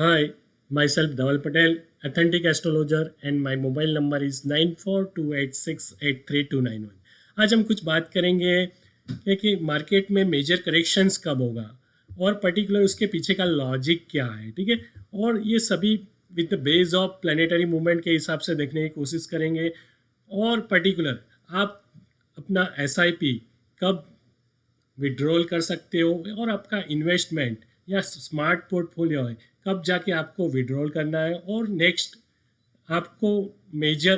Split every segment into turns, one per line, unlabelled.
Hi, myself Dhaval Patel, authentic astrologer, and my mobile number is 9428683291। आज हम कुछ बात करेंगे कि मार्केट में मेजर करेक्शंस कब होगा और पर्टिकुलर उसके पीछे का लॉजिक क्या है, ठीक है। और ये सभी with the base of planetary movement के हिसाब से देखने की कोशिश करेंगे। और पर्टिकुलर आप अपना SIP कब विड्रॉल कर सकते हो और आपका इन्वेस्टमेंट या स्मार्ट पोर्टफोलियो है कब जाके आपको विड्रॉल करना है, और नेक्स्ट आपको मेजर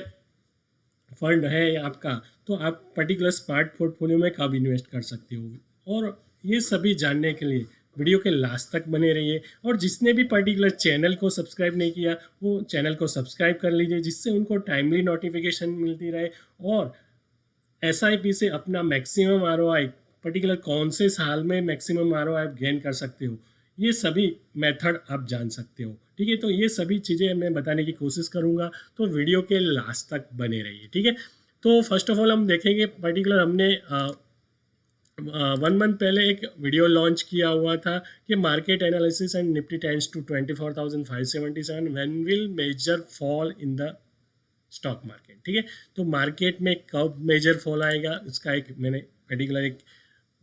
फंड है आपका तो आप पर्टिकुलर स्मार्ट पोर्टफोलियो में कब इन्वेस्ट कर सकते हो। और ये सभी जानने के लिए वीडियो के लास्ट तक बने रहिए। और जिसने भी पर्टिकुलर चैनल को सब्सक्राइब नहीं किया वो चैनल को सब्सक्राइब कर लीजिए, जिससे उनको टाइमली नोटिफिकेशन मिलती रहे। और SIP से अपना मैक्सिमम ROI पर्टिकुलर कौन से साल में मैक्सिमम ROI आप गेन कर सकते हो, ये सभी मेथड आप जान सकते हो, ठीक है। तो ये सभी चीज़ें मैं बताने की कोशिश करूँगा, तो वीडियो के लास्ट तक बने रहिए, ठीक है। तो फर्स्ट ऑफ ऑल हम देखेंगे पर्टिकुलर हमने 1 मंथ पहले एक वीडियो लॉन्च किया हुआ था कि market analysis and Nifty tends to 24,577 when will major fall in the stock market, ठीक है। तो मार्केट में कब मेजर फॉल आएगा उसका एक मैंने पर्टिकुलर एक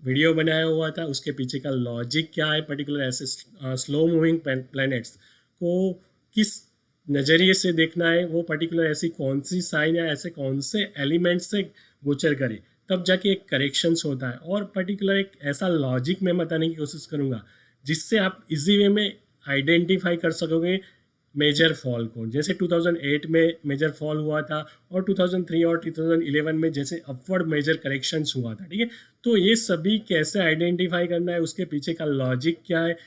वीडियो बनाया हुआ था, उसके पीछे का लॉजिक क्या है, पर्टिकुलर ऐसे स्लो मूविंग प्लैनेट्स को किस नज़रिए से देखना है, वो पर्टिकुलर ऐसी कौन सी साइन या ऐसे कौन से एलिमेंट से गोचर करे तब जाके एक करेक्शंस होता है। और पर्टिकुलर एक ऐसा लॉजिक मैं बताने की कोशिश करूँगा जिससे आप इजी वे में आइडेंटिफाई कर सकोगे मेजर फॉल को। जैसे 2008 में मेजर फॉल हुआ था और 2003 और 2011 में जैसे अपवर्ड मेजर करेक्शंस हुआ था, ठीक है। तो ये सभी कैसे आइडेंटिफाई करना है, उसके पीछे का लॉजिक क्या है,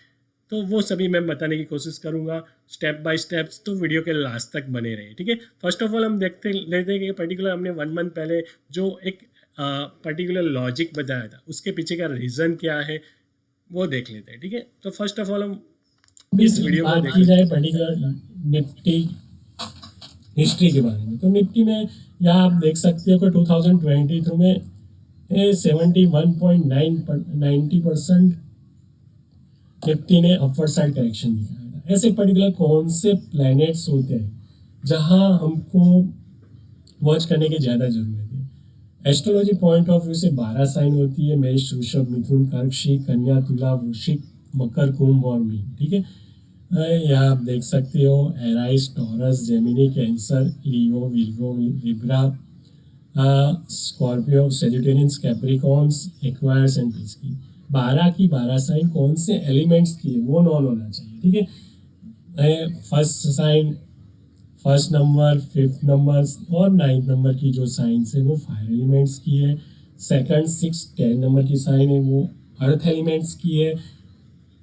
तो वो सभी मैं बताने की कोशिश करूँगा स्टेप बाय स्टेप्स। तो वीडियो के लास्ट तक बने रहे, ठीक है। फर्स्ट ऑफ ऑल हम लेते हैं कि पर्टिकुलर हमने 1 मंथ पहले जो एक पर्टिकुलर लॉजिक बताया था उसके पीछे का रीज़न क्या है वो देख लेते हैं, ठीक है। तो फर्स्ट ऑफ ऑल हम इस वीडियो में
बात की जाए पर्टिकुलर निफ्टी हिस्ट्री के बारे में, तो निफ्टी में यहाँ आप देख सकते हो कि 2023 में 71.90% निफ्टी ने अपवर्ड साइड करेक्शन दिखाया था। ऐसे पर्टिकुलर कौन से प्लैनेट्स होते हैं जहाँ हमको वॉच करने की ज़्यादा ज़रूरत है। एस्ट्रोलॉजी पॉइंट ऑफ व्यू से 12 साइन होती है, मेष, वृषभ, मिथुन, कर्क, सिंह, कन्या, तुला, वृश्चिक, मकर, कुंभ और मीन, ठीक है। यहाँ आप देख सकते हो Aries, Taurus, Gemini, Cancer, Leo, Virgo, Libra, Scorpio, Sagittarians, Capricorns, Aquarius and Pisces. 12 की 12 साइन कौन से एलिमेंट्स की है वो नॉन होना चाहिए, ठीक है। First sign, first number, 5th number और 9th नंबर की जो साइंस है वो फायर एलिमेंट्स की है। सेकंड, 6, 10 नंबर की साइन है वो अर्थ एलिमेंट्स की है।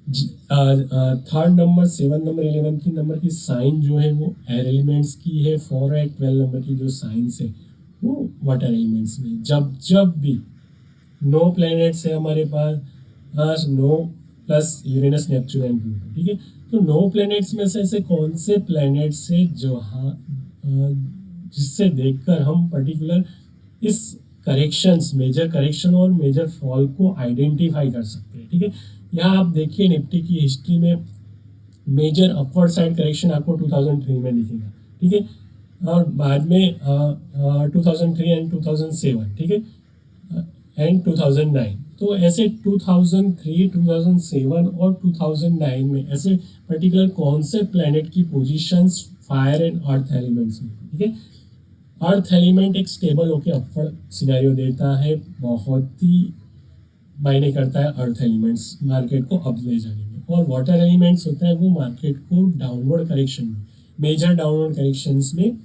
थर्ड नंबर, 7 नंबर, 11 नंबर की साइन जो है वो एयर एलिमेंट्स की है। 4 और 12 नंबर की जो साइंस है वो वाटर एलिमेंट्स में। जब भी नो प्लैनेट्स है हमारे पास, नो plus Uranus, Neptune and Pluto, ठीक है। तो नो प्लैनेट्स में से ऐसे कौन से प्लैनेट्स है जो जिससे देखकर हम पर्टिकुलर इस करेक्शंस, मेजर करेक्शन और मेजर फॉल को आइडेंटिफाई कर सकते हैं, ठीक है। यहाँ आप देखिए निफ्टी की हिस्ट्री में मेजर अपवर्ड साइड करेक्शन आपको 2003 में दिखेगा, ठीक है। और बाद में 2003 एंड 2007, ठीक है, एंड 2009। तो ऐसे 2003, 2007 और 2009 में ऐसे पर्टिकुलर कौन से प्लैनेट की positions fire and earth elements में, ठीक है। अर्थ एलिमेंट एक स्टेबल होकर अपवर्ड सिनेरियो देता है, बहुत ही मायने करता है अर्थ एलिमेंट्स मार्केट को अप ले जाने में। और वाटर एलिमेंट्स होता है वो मार्केट को डाउनवर्ड करेक्शन में, मेजर डाउनवर्ड करेक्शंस में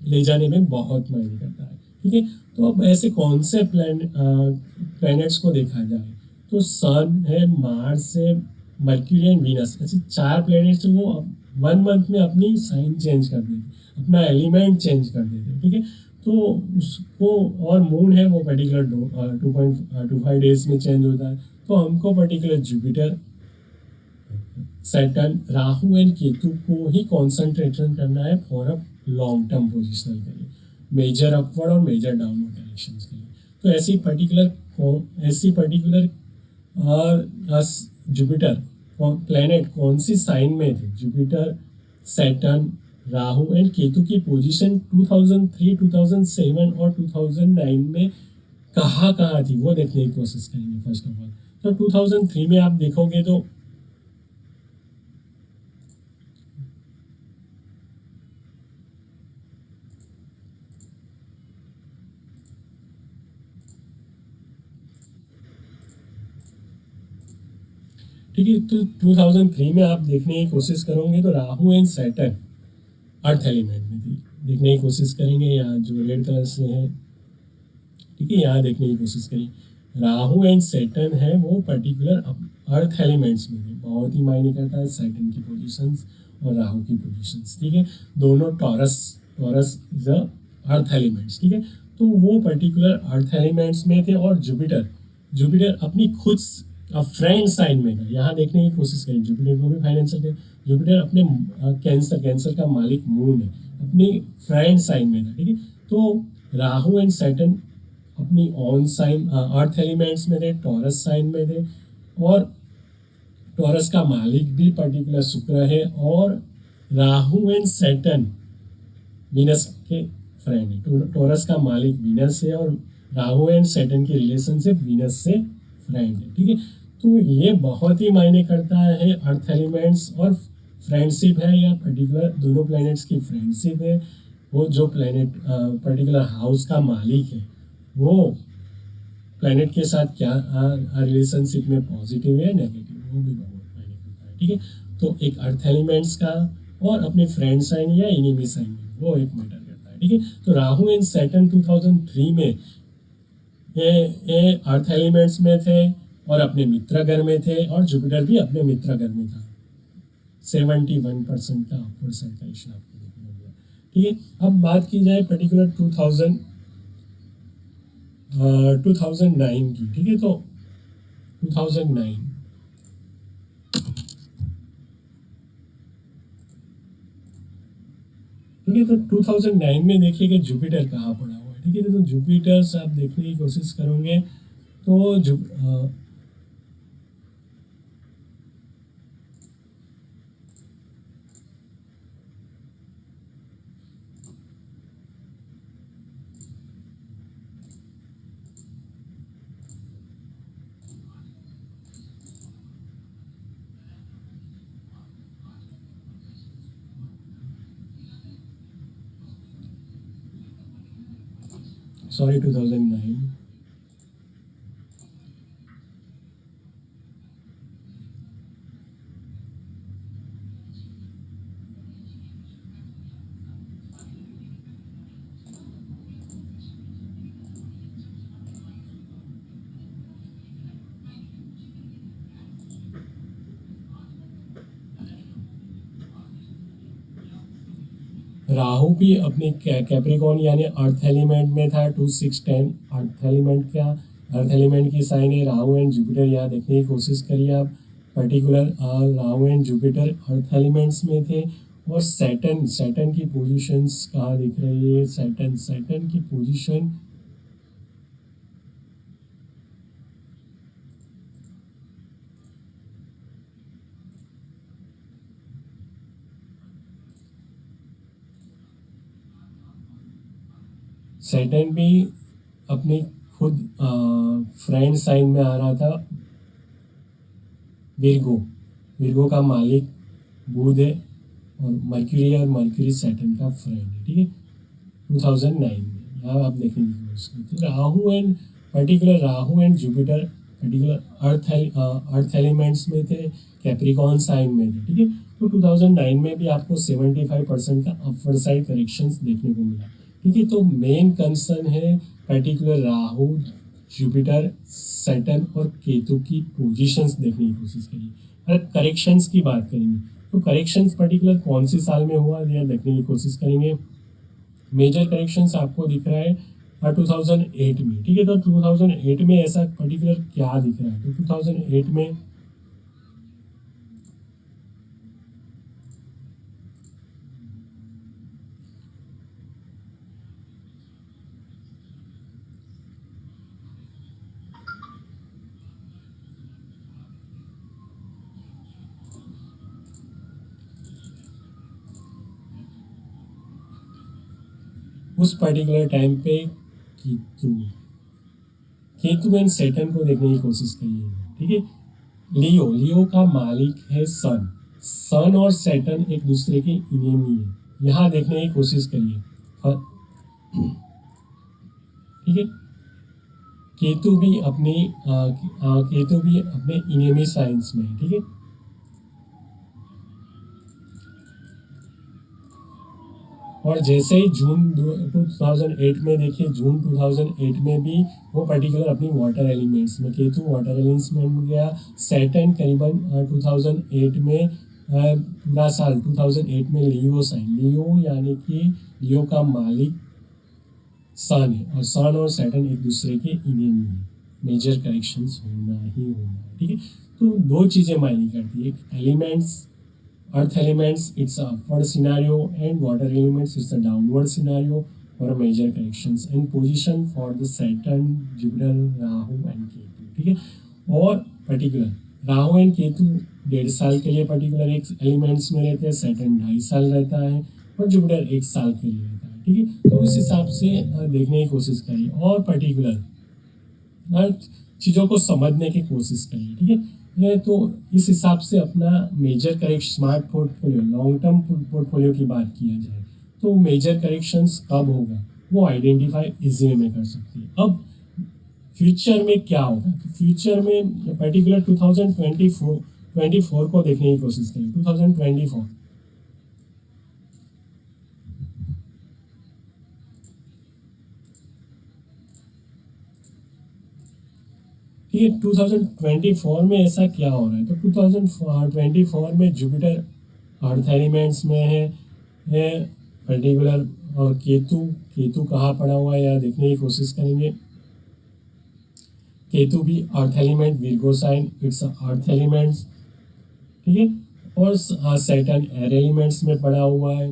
ले जाने में बहुत मायने करता है, ठीक है। तो अब ऐसे कौन से प्लैनेट्स को देखा जाए तो सन है, मार्स है, मर्क्यूरी एंड वीनस, ऐसे 4 प्लैनेट्स वो 1 मंथ में अपनी साइन चेंज कर देते, अपना एलिमेंट चेंज कर देते, ठीक है। तो उसको, और मून है वो पर्टिकुलर 2.25 डेज में चेंज होता है। तो हमको particular Jupiter, Saturn, Rahu and Ketu को ही कॉन्सेंट्रेशन करना है for a long term positional के लिए, मेजर अपवर्ड और मेजर डाउनवर्ड डायरेक्शंस के लिए। तो ऐसी पर्टिकुलर जुपिटर प्लेनेट कौन सी साइन में थे, Jupiter, Saturn, Rahu and Ketu की पोजीशन 2003, 2007 और 2009 में कहाँ कहाँ थी वो देखने की कोशिश करेंगे फर्स्ट ऑफ ऑल। तो 2003 में आप देखोगे तो ठीक है, तो 2003 में आप देखने की कोशिश करोगे तो Rahu and Saturn earth element में थी, देखने की कोशिश करेंगे। यहाँ जो रेड कलर से है, ठीक है, यहाँ देखने की कोशिश करें, राहु एंड सैटर्न है वो पर्टिकुलर अर्थ एलिमेंट्स में थे। बहुत ही मायने करता है सैटर्न की पोजीशंस और राहु की पोजीशंस, ठीक है, दोनों taurus taurus is a earth elements, ठीक है, तो वो पर्टिकुलर अर्थ एलिमेंट्स में थे। और जुपिटर जुपिटर अपनी खुद फ्रेंड साइन में था, यहाँ देखने की कोशिश करें, जुपिटर को भी फाइनेंशियल थे। जुपिटर अपने कैंसर का मालिक मून है, अपनी फ्रेंड साइन में था, ठीक है, तो राहु एंड सैटर्न अपनी ऑन साइन अर्थ एलिमेंट्स में थे, टॉरस साइन में थे। और टॉरस का मालिक भी पर्टिकुलर शुक्र है, और राहु एंड सैटर्न वीनस के फ्रेंड है। टॉरस का मालिक वीनस है और राहु एंड सैटर्न की रिलेशनशिप वीनस से फ्रेंड है, ठीक है, तो ये बहुत ही मायने करता है अर्थ एलिमेंट्स और फ्रेंडशिप है, या पर्टिकुलर दोनों प्लैनेट्स की फ्रेंडशिप है। वो जो प्लैनेट पर्टिकुलर हाउस का मालिक है वो प्लैनेट के साथ क्या रिलेशनशिप में पॉजिटिव है नेगेटिव, वो भी बहुत मायने करता है, ठीक है, तो एक अर्थ एलिमेंट्स का और अपने फ्रेंड साइन या एनिमी साइन वो एक मैटर करता है, ठीक है। तो राहु एंड सैटर्न 2003 में ये अर्थ एलिमेंट्स में थे और अपने मित्र घर में थे, और जुपिटर भी अपने मित्र घर में था। 71% का अपवर्ड साइड करेक्शन आपको देखने को मिला, ठीक है। अब बात की जाए पर्टिकुलर 2009 की, ठीक है, तो 2009, ठीक है, तो 2009 में देखिए कि जुपिटर कहाँ पड़ा हुआ है, ठीक है, तो जुपिटर से आप देखने की कोशिश करोगे तो सॉरी 2009, राहु भी अपने कैप्रिकॉन यानी अर्थ एलिमेंट में था 2610, अर्थ एलिमेंट का अर्थ एलिमेंट की साइन है राहु एंड जुपिटर, यहाँ देखने की कोशिश करिए आप, particular Rahu and Jupiter earth elements में थे। और सैटर्न सैटर्न की पोजीशंस कहाँ दिख रही है, सैटर्न सैटर्न की पोजीशन सैटर्न भी अपनी खुद फ्रेंड साइन में आ रहा था, विर्गो विर्गो का मालिक बुध है और मर्क्यूरी, और मर्क्यूरी सैटर्न का फ्रेंड है, ठीक है, 2009 में। यहाँ आप देखेंगे तो Rahu and particular Rahu and Jupiter particular earth elements में थे, कैप्रिकॉन साइन में थे, ठीक है, तो 2009 में भी आपको 75% का अपवर्ड साइड करेक्शंस देखने को मिला, ठीक है। तो मेन कंसर्न है पर्टिकुलर राहु, जुपिटर, सैटर्न और केतु की पोजीशंस देखने की कोशिश करिए। अगर करेक्शंस की बात करेंगे तो करेक्शंस पर्टिकुलर कौन सी साल में हुआ यह देखने की कोशिश करेंगे। मेजर करेक्शंस आपको दिख रहा है 2008 में, ठीक है, तो 2008 में ऐसा पर्टिकुलर क्या दिख रहा है, तो 2008 में उस पर्टिकुलर टाइम पे केतु एंड सैटर्न को देखने की कोशिश करिए, ठीक है। लियो का मालिक है सन। सन और सैटर्न एक दूसरे के इनेमी है, यहाँ देखने की कोशिश करिए, ठीक है। केतु भी अपने इनेमी साइंस में, ठीक है। और जैसे ही जून 2008 में देखिए, जून 2008 में भी वो पर्टिकुलर अपनी वाटर एलिमेंट्स में, केतु वाटर एलिमेंट्स में गया। सैटर्न करीबन 2008 में पूरा साल 2008 में लियो साइन, लियो यानी कि लियो का मालिक सन है, और सन और सैटर्न एक दूसरे के इनेमी है। मेजर करेक्शंस होना ही होना, ठीक है। तो दो चीज़ें मायने करती है, एक elements, earth elements it's a upward scenario, and water elements it's a downward scenario for a major corrections and position for the Saturn, Jupiter, Rahu and Ketu, ठीक है। और पर्टिकुलर राहु एंड केतु 1.5 साल के लिए पर्टिकुलर एक एलिमेंट्स में रहते हैं, सैटर्न 2.5 साल रहता है, और जुपिटर 1 साल के लिए रहता है, ठीक है। तो इस हिसाब से देखने की कोशिश करिए, और पर्टिकुलर चीज़ों को समझने की कोशिश करिए, ठीक है। तो इस हिसाब से अपना major correction, smart portfolio, long term portfolio की बात किया जाए तो मेजर करेक्शंस कब होगा वो आइडेंटिफाई इजी में कर सकते हैं। अब फ्यूचर में क्या होगा, तो फ्यूचर में पर्टिकुलर 2024 को देखने की कोशिश करें। 2024 ठीक है। 2024 में ऐसा क्या हो रहा है, तो 2024 में जुपिटर अर्थ एलिमेंट्स में है पर्टिकुलर, और केतु कहाँ पड़ा हुआ है या देखने की कोशिश करेंगे। केतु भी earth element, Virgo sign it's earth elements, ठीक है। और सैटर्न एयर एलिमेंट्स में पड़ा हुआ है,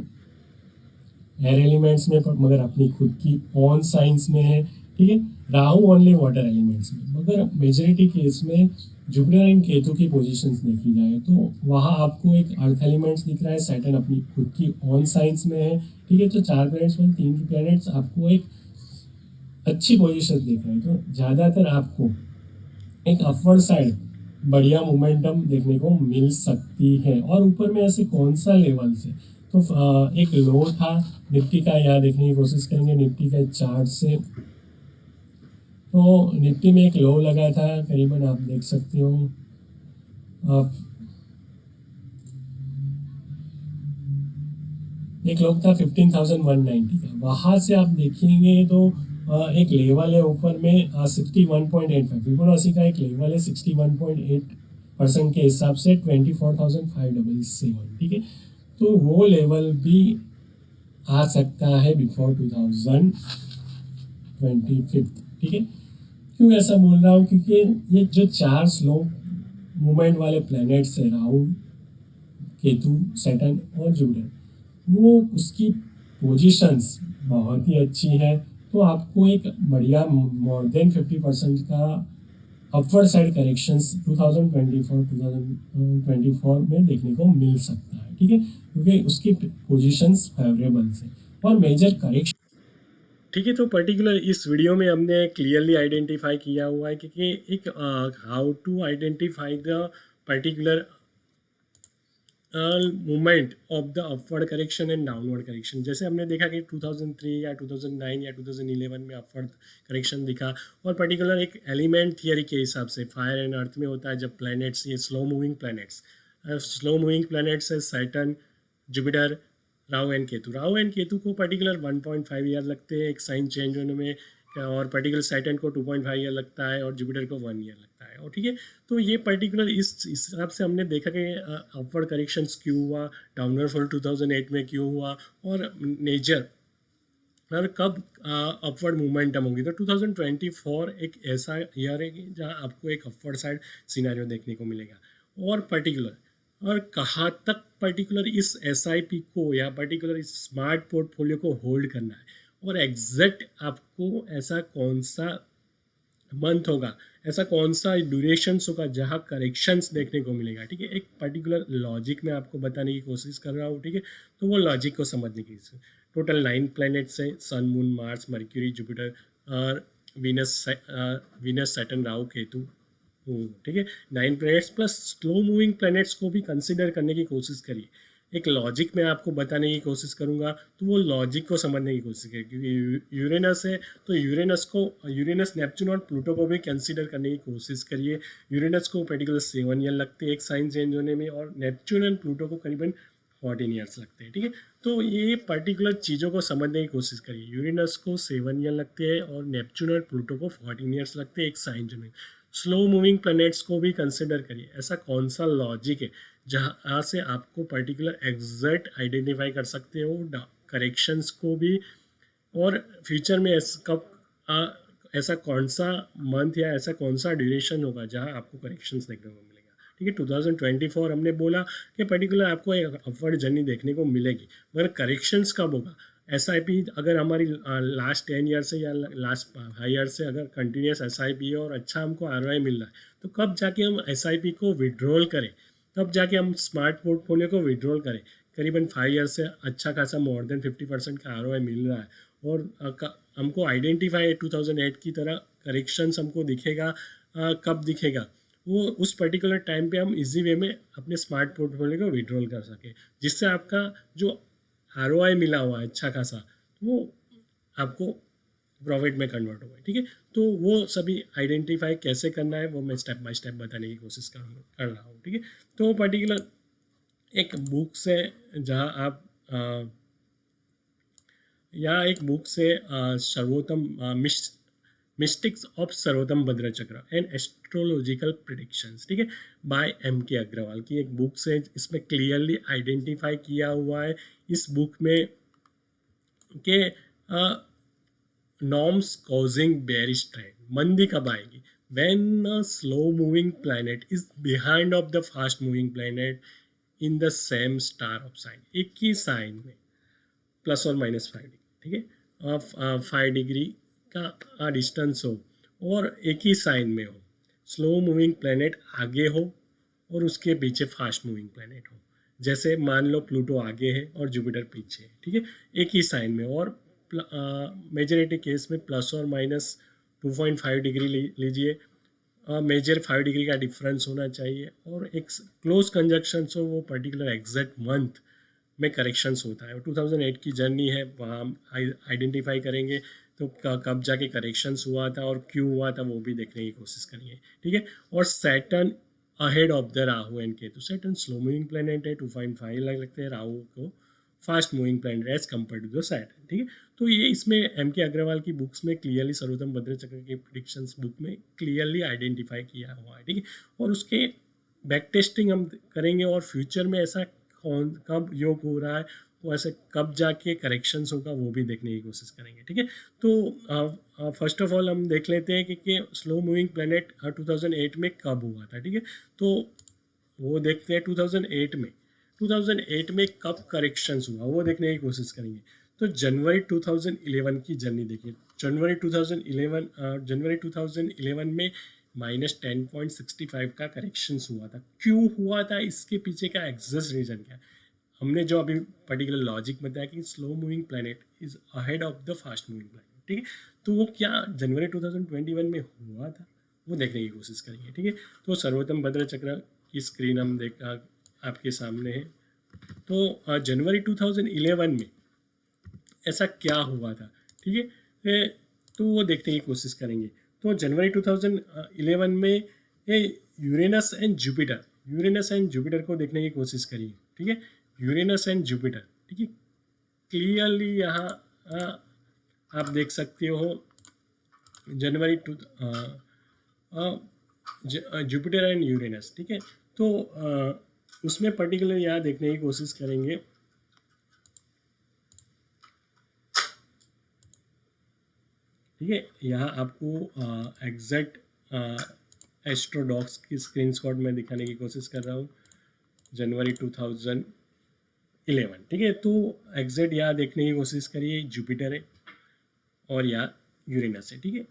एयर एलिमेंट्स में, मगर अपनी खुद की ऑन साइंस में है, ठीक है। राहु ओनली वाटर एलिमेंट्स में, मगर मेजॉरिटी केस में जुपिटर एंड केतु की पोजीशंस देखी जाए तो वहाँ आपको एक अर्थ एलिमेंट्स दिख रहा है, सैटर्न अपनी खुद की ऑन साइंस में है, ठीक है। तो 4 प्लैनेट्स में 3 प्लैनेट्स आपको एक अच्छी पोजीशन दिख रहे हैं, तो ज़्यादातर आपको एक अपवर्ड साइड बढ़िया मोमेंटम देखने को मिल सकती है। और ऊपर में ऐसे कौन सा लेवल से, तो एक लो था निफ्टी का, यहाँ देखने की कोशिश करेंगे निफ्टी का चार्ट से। तो निफ्टी में एक लो लगा था करीबन, आप देख सकते हो, आप एक लो था 15,190 का, वहाँ से आप देखेंगे तो एक लेवल है ऊपर में 61.85, फिबोनाची का एक लेवल है 61.8% के हिसाब से 24,577, ठीक है। तो वो लेवल भी आ सकता है बिफोर 2025, ठीक है। क्यों ऐसा बोल रहा हूँ, क्योंकि ये जो 4 स्लो मूवमेंट वाले प्लैनेट्स है, राहु, केतु, सैटर्न और जुपिटर, वो उसकी पोजीशंस बहुत ही अच्छी है, तो आपको एक बढ़िया मोर देन 50% का अपवर्ड साइड करेक्शंस 2024 में देखने को मिल सकता है, ठीक है, क्योंकि उसकी पोजीशंस फेवरेबल है। और मेजर करेक्शन,
ठीक है। तो पर्टिकुलर इस वीडियो में हमने क्लियरली आइडेंटिफाई किया हुआ है कि एक how to identify the particular movement of the upward correction and downward correction. जैसे हमने देखा कि 2003 या 2009 या 2011 में अपवर्ड करेक्शन दिखा, और पर्टिकुलर एक एलिमेंट थियरी के हिसाब से फायर एंड अर्थ में होता है जब प्लैनेट्स, ये स्लो मूविंग प्लैनेट्स है Saturn, Jupiter, Rahu and Ketu को पर्टिकुलर 1.5 ईयर लगते हैं एक साइन चेंज होने में, और पर्टिकुलर सैटर्न को 2.5 ईयर लगता है, और जुपिटर को 1 ईयर लगता है, और ठीक है। तो ये पर्टिकुलर इस हिसाब से हमने देखा कि अपवर्ड करेक्शंस क्यों हुआ, डाउनवर्ड फॉल 2008 में क्यों हुआ, और मेजर और कब अपवर्ड मोमेंटम होगी। तो 2024 एक ऐसा ईयर है कि जहाँ आपको एक अपवर्ड साइड सिनेरियो देखने को मिलेगा, और पर्टिकुलर और कहाँ तक पर्टिकुलर इस SIP को या पर्टिकुलर इस स्मार्ट पोर्टफोलियो को होल्ड करना है, और एग्जैक्ट आपको ऐसा कौन सा मंथ होगा, ऐसा कौन सा ड्यूरेशंस होगा जहाँ करेक्शंस देखने को मिलेगा, ठीक है। एक पर्टिकुलर लॉजिक में आपको बताने की कोशिश कर रहा हूँ, ठीक है। तो वो लॉजिक को समझने की टोटल 9 प्लैनेट्स है, सन, मून, मार्स, मर्क्यूरी, जुपिटर और वीनस, सैटर्न, राहु, केतु, ठीक है। 9 planets plus slow moving planets को भी कंसिडर करने की कोशिश करिए। एक लॉजिक में आपको बताने की कोशिश करूंगा, तो वो लॉजिक को समझने की कोशिश करिए, क्योंकि यूरेनस है तो यूरेनस, नेपच्यून और प्लूटो को भी कंसिडर करने की कोशिश करिए। यूरेनस को पर्टिकुलर 7 ईयर लगते हैं एक साइन चेंज होने में, और नेपच्यून एंड प्लूटो को करीबन 14 ईयर्स लगते हैं, ठीक है। तो ये पर्टिकुलर चीज़ों को समझने की कोशिश करिए। यूरेनस को 7 ईयर लगते हैं और नेपच्यून और प्लूटो को 14 ईयर्स लगते हैं एक साइन चेंज में। स्लो मूविंग प्लैनेट्स को भी कंसिडर करिए। ऐसा कौन सा लॉजिक है जहाँ से आपको पर्टिकुलर एग्जैक्ट आइडेंटिफाई कर सकते हो करेक्शंस को भी, और फ्यूचर में ऐसा कौन सा मंथ या ऐसा कौन सा ड्यूरेशन होगा जहाँ आपको करेक्शंस देखने को मिलेगा, ठीक है। 2024 हमने बोला कि पर्टिकुलर आपको एक अपवर्ड जर्नी देखने को मिलेगी, मगर करेक्शंस कब होगा। SIP अगर हमारी लास्ट 10 ईयर से या लास्ट 5 ईयर से अगर कंटिन्यूस SIP है और अच्छा हमको ROI मिल रहा है, तो कब जाके हम SIP को विड्रॉल करें, तब जाके हम स्मार्ट पोर्टफोलियो को विड्रॉल करें। करीबन 5 ईयर से अच्छा खासा मोर देन 50% का ROI मिल रहा है, और हमको आइडेंटिफाई 2008 की तरह करेक्शंस हमको दिखेगा। कब दिखेगा, वो उस पर्टिकुलर टाइम पे हम इजी वे में अपने स्मार्ट पोर्टफोलियो को विड्रॉल कर सके, जिससे आपका जो ROI मिला हुआ है अच्छा खासा, वो आपको प्रॉफिट में कन्वर्ट होगा, ठीक है। तो वो सभी आइडेंटिफाई कैसे करना है वो मैं स्टेप बाय स्टेप बताने की कोशिश कर रहा हूँ, ठीक है। तो पर्टिकुलर एक बुक से जहाँ आप या एक बुक से सर्वोत्तम मिस्टिक्स ऑफ सर्वोत्तम भद्रचक्र एंड एस्ट्रोलॉजिकल प्रिडिक्शंस, ठीक है, बाय MK अग्रवाल की एक बुक से, इसमें क्लियरली आइडेंटिफाई किया हुआ है इस बुक में कि नॉर्म्स कॉजिंग बेरिश ट्रेंड, मंदी कब आएगी, when a slow moving planet is behind of the fast moving planet in the same star of sine, एक ही साइन में +or -5 डिग्री, ठीक है, 5 डिग्री का डिस्टेंस हो और एक ही साइन में हो, स्लो मूविंग प्लैनेट आगे हो और उसके पीछे फास्ट मूविंग प्लैनेट हो। जैसे मान लो प्लूटो आगे है और जुपिटर पीछे है, ठीक है, एक ही साइन में, और मेजॉरिटी केस में +or-2.5 डिग्री लीजिए, मेजर 5 डिग्री का डिफरेंस होना चाहिए, और एक क्लोज कंजक्शन हो, वो पर्टिकुलर एग्जैक्ट मंथ में करेक्शंस होता है। 2008 की जर्नी है, वहाँ हम आइडेंटिफाई करेंगे तो कब जाके करेक्शंस हुआ था और क्यों हुआ था वो भी देखने की कोशिश करेंगे, ठीक है। और Saturn ahead of the Rahu and Ketu, Saturn slow moving planet है, 2.5 लगते हैं, राहु को fast moving planet as compare to the Saturn, ठीक है। तो ये इसमें MK अग्रवाल की बुक्स में क्लियरली, सर्वोत्तम भद्रचक्र के प्रिडिक्शंस बुक में क्लियरली आइडेंटिफाई किया हुआ है, ठीक है। और उसके बैक टेस्टिंग हम करेंगे, और फ्यूचर में ऐसा कौन कब योग हो रहा है, वो ऐसे कब जाके करेक्शंस होगा वो भी देखने की कोशिश करेंगे, ठीक है। तो फर्स्ट ऑफ ऑल हम देख लेते हैं कि स्लो मूविंग प्लैनेट 2008 में कब हुआ था, ठीक है। तो वो देखते हैं 2008 में कब करेक्शंस हुआ वो देखने की कोशिश करेंगे। तो जनवरी 2011 की जर्नी देखिए। जनवरी 2011 में -10.65 का करेक्शंस हुआ था। क्यों हुआ था, इसके पीछे का एग्जैक्ट रीज़न क्या है, हमने जो अभी पर्टिकुलर लॉजिक बताया कि slow moving planet is ahead of the fast moving planet, ठीक है। तो वो क्या जनवरी 2021 में हुआ था वो देखने की कोशिश करेंगे, ठीक है। तो सर्वोत्तम भद्रचक्र की स्क्रीन हम आपके सामने है। तो जनवरी 2011 में ऐसा क्या हुआ था, ठीक है, तो वो देखने की कोशिश करेंगे। तो जनवरी 2011 में ये यूरेनस एंड जुपिटर को देखने की कोशिश करिए, ठीक है। यूरेनस एंड जुपिटर, ठीक है, क्लियरली यहाँ आप देख सकते हो जनवरी जुपिटर एंड यूरेनस, ठीक है। तो उसमें पर्टिकुलर यहाँ देखने की कोशिश करेंगे, ठीक है। यहाँ आपको एग्जैक्ट एस्ट्रोडॉक्स की स्क्रीनशॉट में दिखाने की कोशिश कर रहा हूँ, जनवरी 2011, ठीक है। तो एग्जैक्ट यहाँ देखने की कोशिश करिए, जुपिटर है और यहाँ यूरेनस है, ठीक है।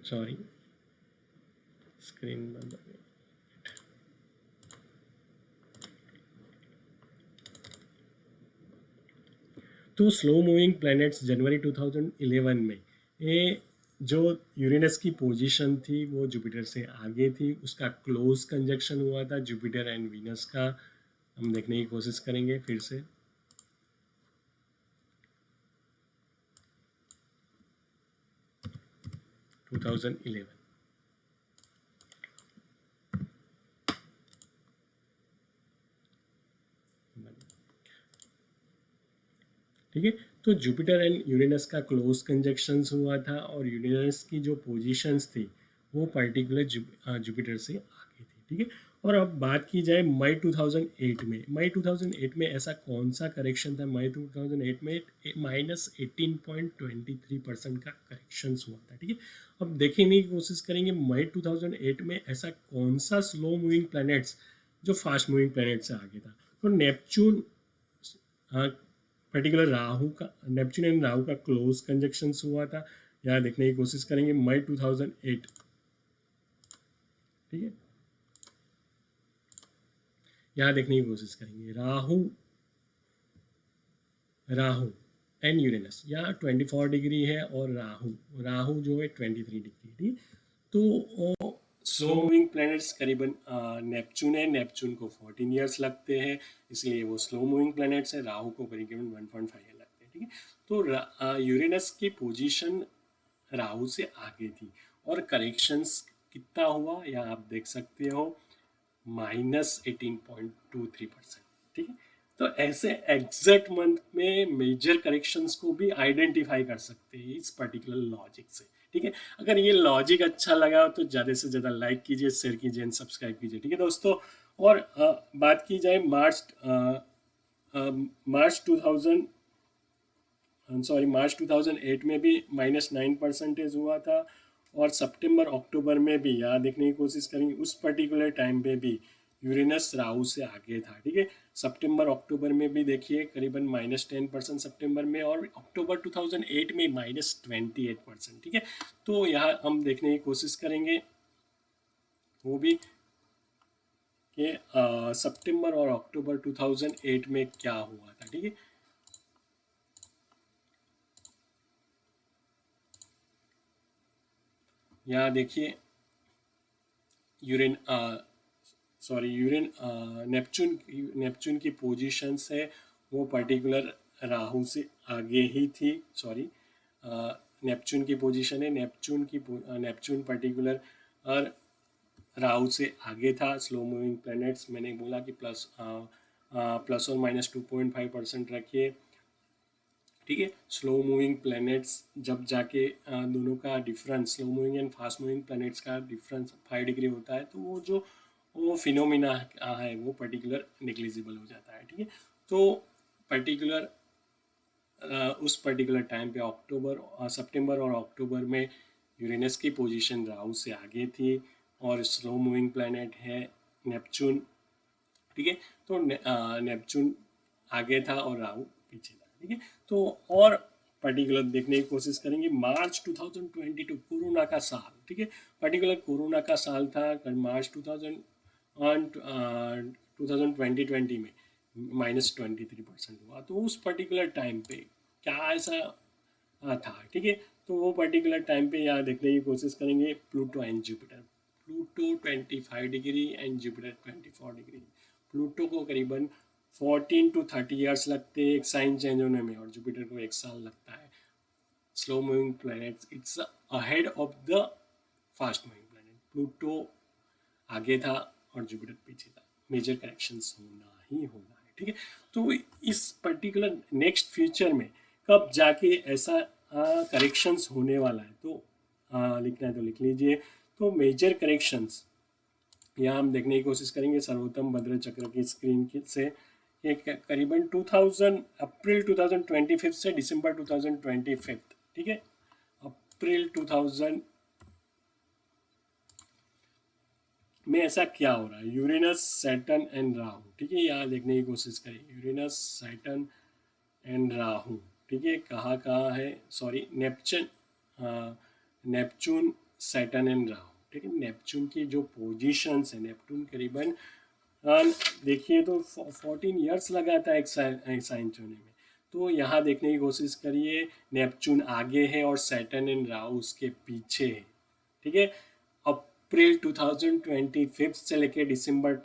सॉरी, स्क्रीन बंद हो गई। तो स्लो मूविंग प्लैनेट्स जनवरी 2011 में ये जो यूरेनस की पोजीशन थी वो जुपिटर से आगे थी, उसका क्लोज कंजक्शन हुआ था जुपिटर एंड वीनस का। हम देखने की कोशिश करेंगे फिर से। टू 2011 ठीक है। तो जुपिटर एंड यूरेनस का क्लोज कंजक्शंस हुआ था और यूरेनस की जो पोजीशंस थी वो पर्टिकुलर जुपिटर से आगे थी, ठीक है। और अब बात की जाए मई 2008 में, मई 2008 में ऐसा कौन सा करेक्शन था? मई 2008 में -18.23% का करेक्शंस हुआ था, ठीक है। अब देखने की कोशिश करेंगे मई 2008 में ऐसा कौन सा स्लो मूविंग प्लैनेट्स जो फास्ट मूविंग प्लैनेट से आगे था। तो नेपच्यून, पर्टिकुलर राहु का, नेपच्यून एंड राहु का क्लोज कंजक्शंस हुआ था। यहाँ देखने की कोशिश करेंगे मई 2008, ठीक है। यहाँ देखने की कोशिश करेंगे राहु राहु एंड यूरेनस, यहाँ 24 डिग्री है और राहु जो है 23 डिग्री, ठीक। तो स्लो मूविंग प्लैनेट्स करीबन नेपच्यून है, नेपच्यून को 14 ईयर्स लगते हैं, इसलिए वो स्लो मूविंग प्लैनेट्स है। राहु को करीबन 1.5 ईयर लगते हैं, ठीक है। तो यूरेनस की पोजीशन राहु से आगे थी और करेक्शंस कितना हुआ या आप देख सकते हो, -18.23%, ठीक है। तो ऐसे एग्जैक्ट मंथ में मेजर करेक्शंस को भी आइडेंटिफाई कर सकते हैं इस पर्टिकुलर लॉजिक से, ठीक है। अगर ये लॉजिक अच्छा लगा तो ज़्यादा से ज़्यादा लाइक कीजिए, शेयर कीजिए एंड सब्सक्राइब कीजिए, ठीक है दोस्तों। और बात की जाए मार्च 2008 में भी -9% हुआ था और सितंबर अक्टूबर में भी, यहाँ देखने की कोशिश करेंगे, उस पर्टिकुलर टाइम पे भी यूरेनस राहु से आगे था, ठीक है। सितंबर अक्टूबर में भी देखिए करीबन -10% सितंबर में, और अक्टूबर 2008 में -28%, ठीक है। तो यहाँ हम देखने की कोशिश करेंगे वो भी कि सितंबर और अक्टूबर 2008 में क्या हुआ था, ठीक है। यहाँ देखिए यूरेन नेपच्यून की पोजीशंस है वो पर्टिकुलर राहु से आगे ही थी। नेपच्यून की पोजीशन है, नेपच्यून पर्टिकुलर और राहु से आगे था। स्लो मूविंग प्लैनेट्स मैंने बोला कि प्लस और माइनस 2.5% रखिए, ठीक है। स्लो मूविंग प्लैनेट्स जब जाके दोनों का difference, slow moving and fast moving planets का डिफरेंस 5 डिग्री होता है, तो वो फिनोमिना है वो पर्टिकुलर नेग्लिजिबल हो जाता है, ठीक है। तो पर्टिकुलर उस पर्टिकुलर टाइम पे सितंबर और अक्टूबर में यूरेनस की पोजीशन राहु से आगे थी और स्लो मूविंग प्लैनेट है नेपच्यून, ठीक है। तो नेपच्यून आगे था और राहु पीछे था, ठीक है। तो और पर्टिकुलर देखने की कोशिश करेंगे मार्च 2022, कोरोना का साल, ठीक है। पर्टिकुलर कोरोना का साल था मार्च 2020 में -23% हुआ। तो उस पर्टिकुलर टाइम पे क्या ऐसा था, ठीक है। तो वो पर्टिकुलर टाइम पे यहाँ देखने की कोशिश करेंगे Pluto and Jupiter. Pluto 25 degree and Jupiter 24 degree. Pluto को करीबन 14 to 30 ईयर्स लगते हैं एक साइन चेंज होने में, और जुपिटर को 1 साल लगता है। Slow moving planets, it's ahead of the fast moving planet. Pluto आगे था और जुपिटर पीछे था। मेजर करेक्शंस होना ही होना है, ठीक है। तो इस पर्टिकुलर नेक्स्ट फ्यूचर में कब जाके ऐसा करेक्शंस होने वाला है, तो लिखना है तो लिख लीजिए। तो मेजर करेक्शंस यहाँ हम देखने की कोशिश करेंगे सर्वोत्तम भद्र चक्र की स्क्रीन से। एक करीबन 2000 अप्रैल 2025 से दिसंबर 2025, ठीक है। अप्रैल 2000 में ऐसा क्या हो रहा है, यूरेनस सैटर्न एंड राहु, ठीक है। यहाँ देखने की कोशिश करें यूरेनस सैटर्न एंड राहु, ठीक है। कहाँ है, sorry, Neptune Saturn and Rahu, ठीक है। नेपच्यून की जो पोजीशंस है, नेपच्यून करीबन देखिए तो 14 ईयर्स लगाता है एक साइन चुनने में। तो यहाँ देखने की कोशिश करिए, नेपच्यून आगे है और सैटर्न एंड राहु उसके पीछे है, ठीक है। अप्रैल 2025 से लेके दिसंबर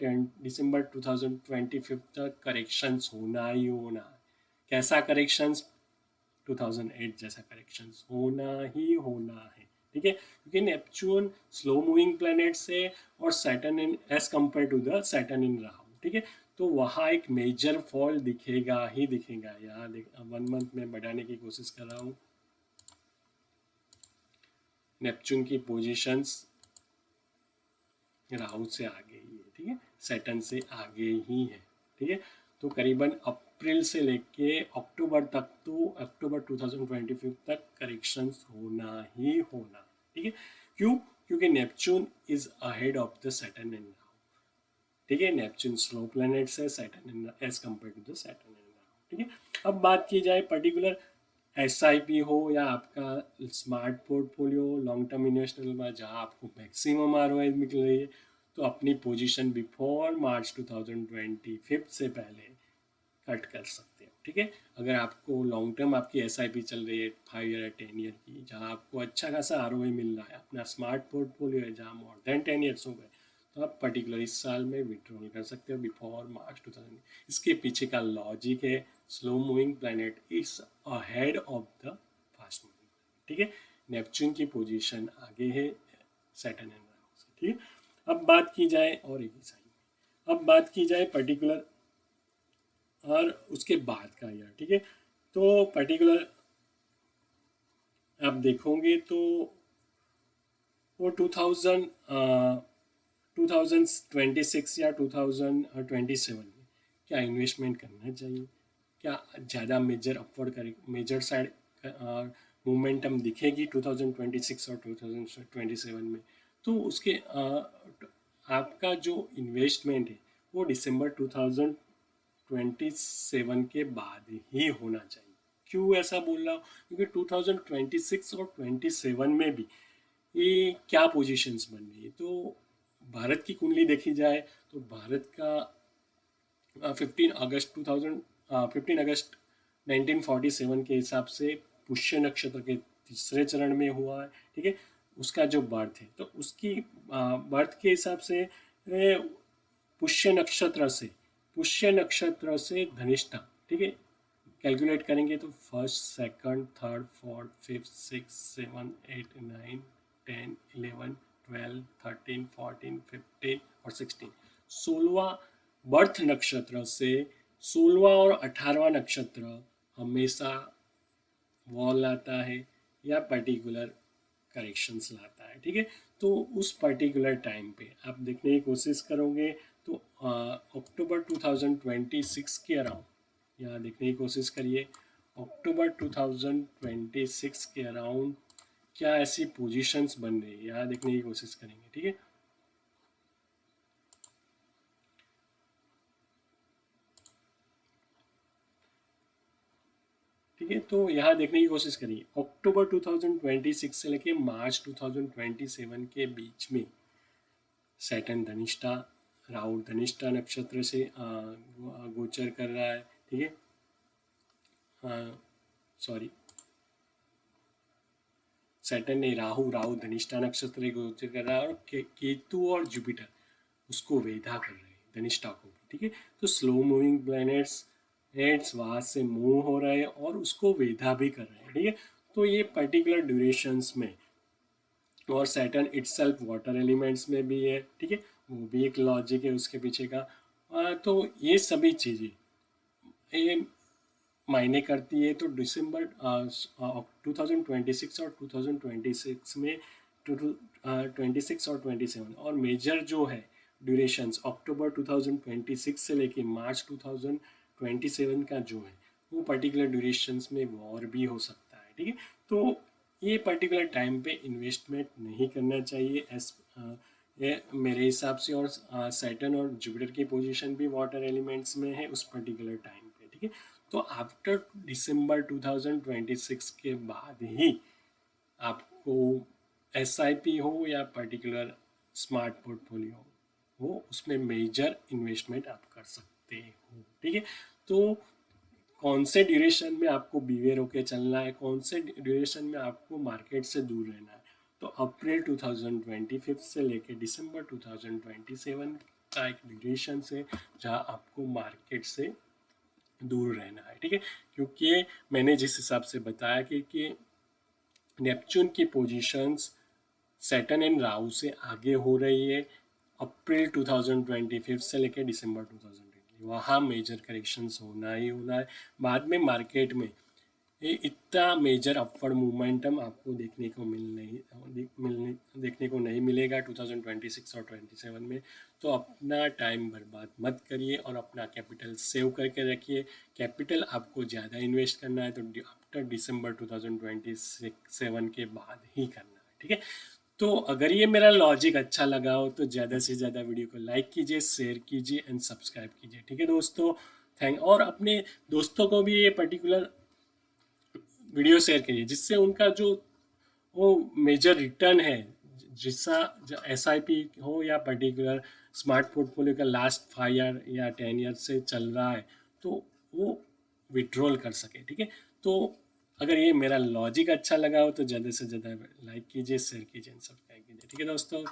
2025 तक करेक्शंस होना ही होना है। कैसा करेक्शंस? 2008 जैसा करेक्शंस होना ही होना है, ठीक है। क्योंकि नेपच्यून स्लो मूविंग प्लैनेट्स है और Saturn in as compare to the Saturn in Rahu, ठीक है। तो वहाँ एक मेजर फॉल दिखेगा ही दिखेगा। यहाँ 1 मंथ में बढ़ाने की कोशिश कर रहा हूँ। नेपच्यून की पोजीशंस राहु से आगे ही है, ठीक है, सैटर्न से आगे ही है, ठीक है। तो करीबन अप्रैल से लेके अक्टूबर तक, तो अक्टूबर 2025 तक करेक्शंस होना ही होना, ठीक है। क्यों? क्योंकि Neptune is ahead of the Saturn and Rahu, ठीक है। नेपच्यून स्लो प्लैनेट्स है Saturn as compare to the Saturn and Rahu, ठीक है। अब बात की जाए पर्टिकुलर SIP हो या आपका smart portfolio long term investment में, जहाँ आपको मैक्सिमम ROI मिल रही है, तो अपनी पोजीशन बिफोर मार्च 2025 से पहले कट कर सकते हो, ठीक है। अगर आपको लॉन्ग टर्म आपकी SIP चल रही है 5 ईयर 10 ईयर की, जहाँ आपको अच्छा खासा ROI मिल रहा है, अपना स्मार्ट पोर्टफोलियो है जहाँ मोर देन 10 ईयर्स हो गए, तो आप पर्टिकुलर इस साल में विड्रॉल कर सकते हो बिफोर मार्च 2000। इसके पीछे का लॉजिक है, slow moving planet is ahead of the fast moving, ठीक है। नेपच्यून की पोजीशन आगे है सैटर्न एंड राहु से, ठीक है। अब बात की जाए और एक साइन, अब बात की जाए पर्टिकुलर और उसके बाद का ईयर, ठीक है। तो पर्टिकुलर आप देखोगे तो वो 2026 या 2027 में क्या इन्वेस्टमेंट करना चाहिए, क्या ज़्यादा मेजर अपवर्ड करे, मेजर साइड मोमेंटम दिखेगी 2026 और 2027 में, तो उसके आपका जो इन्वेस्टमेंट है वो दिसंबर 2027 के बाद ही होना चाहिए। क्यों ऐसा बोल रहा हूँ? क्योंकि 2026 और 27 में भी ये क्या पोजीशंस बन रही है। तो भारत की कुंडली देखी जाए तो भारत का 15 अगस्त 1947 के हिसाब से पुष्य नक्षत्र के तीसरे चरण में हुआ है, ठीक है। उसका जो बर्थ है, तो उसकी बर्थ के हिसाब से पुष्य नक्षत्र से धनिष्ठा, ठीक है, कैलकुलेट करेंगे तो first second third fourth fifth six seven 8 9 10 11 12 13 14 15 और 16, 16वां बर्थ नक्षत्र से 16वां और 18वां नक्षत्र हमेशा वॉल लाता है या पर्टिकुलर करेक्शंस लाता है, ठीक है। तो उस पर्टिकुलर टाइम पे आप देखने की कोशिश करोगे तो अक्टूबर 2026 के अराउंड यहाँ देखने की कोशिश करिए। अक्टूबर 2026 के अराउंड क्या ऐसी पोजीशंस बन रही है यहाँ देखने की कोशिश करेंगे, ठीक है। ठीक है, तो यहाँ देखने की कोशिश करिए अक्टूबर 2026 से लेके मार्च 2027 के बीच में सैटर्न धनिष्ठा, राहु धनिष्ठा नक्षत्र से गोचर कर रहा है, ठीक है। सॉरी, सैटर्न नहीं, राहु धनिष्ठा नक्षत्र से गोचर कर रहा है और केतु और जुपिटर उसको वेधा कर रहे हैं, धनिष्ठा को भी, ठीक है। तो स्लो मूविंग प्लैनेट्स वहाँ से मूव हो रहे हैं और उसको वेधा भी कर रहे हैं, ठीक है। तो ये पर्टिकुलर ड्यूरेशंस में, और सैटर्न इटसेल्फ वाटर एलिमेंट्स में भी है, ठीक है, वो भी एक लॉजिक है उसके पीछे का। तो ये सभी चीज़ें ये मायने करती है। तो दिसंबर 2026 और 2026 में 26 और 27 और मेजर जो है ड्यूरेशंस अक्टूबर 2026 से लेके मार्च 2027 का जो है वो पर्टिकुलर ड्यूरेशंस में वॉर भी हो सकता है, ठीक है। तो ये पर्टिकुलर टाइम पे इन्वेस्टमेंट नहीं करना चाहिए ये मेरे हिसाब से। और सैटर्न और जुपिटर की पोजीशन भी वाटर एलिमेंट्स में है उस पर्टिकुलर टाइम पे, ठीक है। तो आफ्टर दिसंबर 2026 के बाद ही आपको SIP हो या पर्टिकुलर स्मार्ट पोर्टफोलियो हो, उसमें मेजर इन्वेस्टमेंट आप कर सकते हो, ठीक है। तो कौन से ड्यूरेशन में आपको बीवेयर होके चलना है, कौन से ड्यूरेशन में आपको मार्केट से दूर रहना है, तो अप्रैल 2025 से लेके दिसंबर 2027 का एक ड्यूरेशन से जहाँ आपको मार्केट से दूर रहना है, ठीक है। क्योंकि मैंने जिस हिसाब से बताया कि नेपच्यून की पोजीशंस सैटर्न एंड राहु से आगे हो रही है अप्रैल 2025 से लेकर दिसंबर 2020, वहाँ मेजर करेक्शंस होना ही होना है। बाद में मार्केट में ये इतना मेजर अपवर्ड मोमेंटम आपको देखने को नहीं मिलेगा 2026 और 27 में। तो अपना टाइम बर्बाद मत करिए और अपना कैपिटल सेव करके रखिए। कैपिटल आपको ज़्यादा इन्वेस्ट करना है तो आफ्टर दिसंबर 2027 के बाद ही करना है, ठीक है। तो अगर ये मेरा लॉजिक अच्छा लगा हो तो ज़्यादा से ज़्यादा वीडियो को लाइक कीजिए, शेयर कीजिए एंड सब्सक्राइब कीजिए, ठीक है दोस्तों। और अपने दोस्तों को भी ये पर्टिकुलर वीडियो शेयर करिए जिससे उनका जो वो मेजर रिटर्न है, जिसका SIP हो या पर्टिकुलर स्मार्ट पोर्टफोलियो का लास्ट 5 ईयर या 10 ईयर से चल रहा है, तो वो विड्रॉल कर सके, ठीक है। तो अगर ये मेरा लॉजिक अच्छा लगा हो तो ज़्यादा से ज़्यादा लाइक कीजिए, शेयर कीजिए, सब्सक्राइब कीजिए, ठीक है दोस्तों।